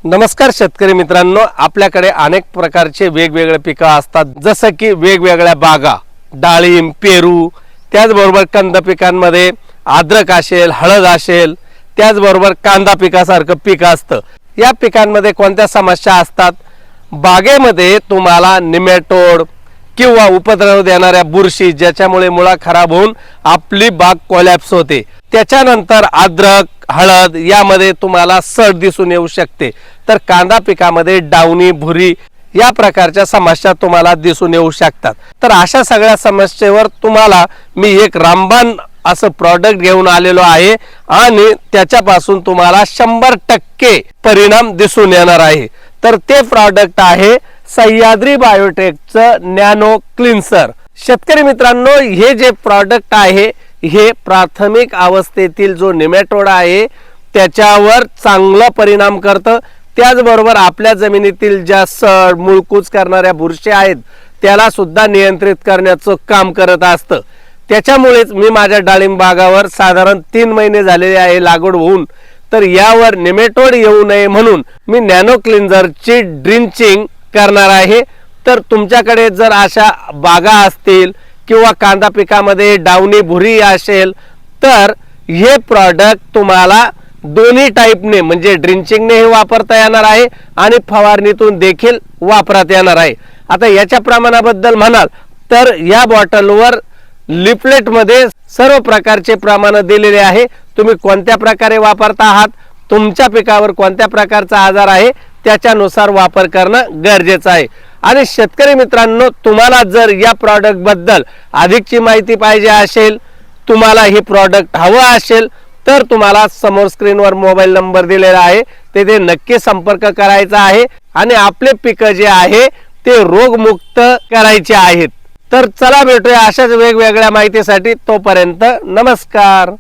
नमस्कार शेतकरी मित्रांनो, आपल्याकडे अनेक प्रकारचे वेगवेगळे पिकं असतात, जसं की वेगवेगळ्या बागा, डाळिंब, पेरू, त्याचबरोबर कंद पिकांमध्ये अद्रक असेल, हळद असेल, त्याचबरोबर कांदा पिकासारखं पीक असतं। या पिकांमध्ये कोणत्या समस्या असतात? बागेमध्ये तुम्हाला निमेटोड किंवा उपद्रव देणाऱ्या बुरशी, ज्याच्यामुळे मुळा खराब होऊन आपली बाग कोलॅप्स होते। त्याच्यानंतर अद्रक, हळद यामध्ये तुम्हाला सड दिसून येऊ शकते। तर कांदा पिकामध्ये डावणी, भुरी या प्रकारच्या समस्या तुम्हाला दिसून येऊ शकतात। तर अशा सगळ्या समस्येवर तुम्हाला मी एक रामबाण असं प्रॉडक्ट घेऊन आलेलो आहे आणि त्याच्यापासून तुम्हाला 100% परिणाम दिसून येणार आहे। तर ते प्रॉडक्ट आहे सह्याद्री बायोटेकचं नॅनो क्लिन्सर। शेतकरी मित्रांनो, हे जे प्रॉडक्ट आहे हे प्राथमिक अवस्थेतील जो निमेटोड आहे त्याच्यावर चांगला परिणाम करतं। त्याचबरोबर आपल्या जमिनीतील ज्या सड, मुळकूच करणाऱ्या बुरशी आहेत त्याला सुद्धा नियंत्रित करण्याचं काम करत असतं। त्याच्यामुळेच मी माझ्या डाळिंब बागावर साधारण 3 महिने झालेले आहे लागवड होऊन, तर यावर निमेटोड येऊ नये म्हणून मी नॅनो क्लिन्झरची ड्रिंचिंग करणार आहे। तर तुमच्याकडे जर अशा बागा असतील किंवा कांदा पिकामध्ये डावणी, भुरी असेल तर हे प्रॉडक्ट तुम्हाला दोन्ही टाइपने म्हणजे ड्रिंचिंगने वापरता येणार आहे आणि फवारणीतून देखील वापरता येणार आहे। आता याच्या प्रमाणाबद्दल म्हणाल तर या बॉटलवर लिफलेट मध्ये सर्व प्रकारचे प्रमाण दिलेले आहे। तुम्ही कोणत्या प्रकारे वापरता आहात, तुमच्या पिकावर कोणत्या प्रकारचा आजार आहे त्याच्यानुसार वापर करणं गरजेचं आहे। आणि शेतकरी मित्रांनो, तुम्हाला जर या प्रॉडक्ट बद्दल अधिकची माहिती पाहिजे असेल, तुम्हाला हे प्रॉडक्ट हवं असेल तर तुम्हाला समोर स्क्रीनवर मोबाईल नंबर दिलेला आहे, तेथे नक्की संपर्क करायचा आहे आणि आपले पीक जे आहे ते रोगमुक्त करायचे आहेत। तर चला भेटूया अशाच वेगवेगळ्या माहितीसाठी। तोपर्यंत नमस्कार।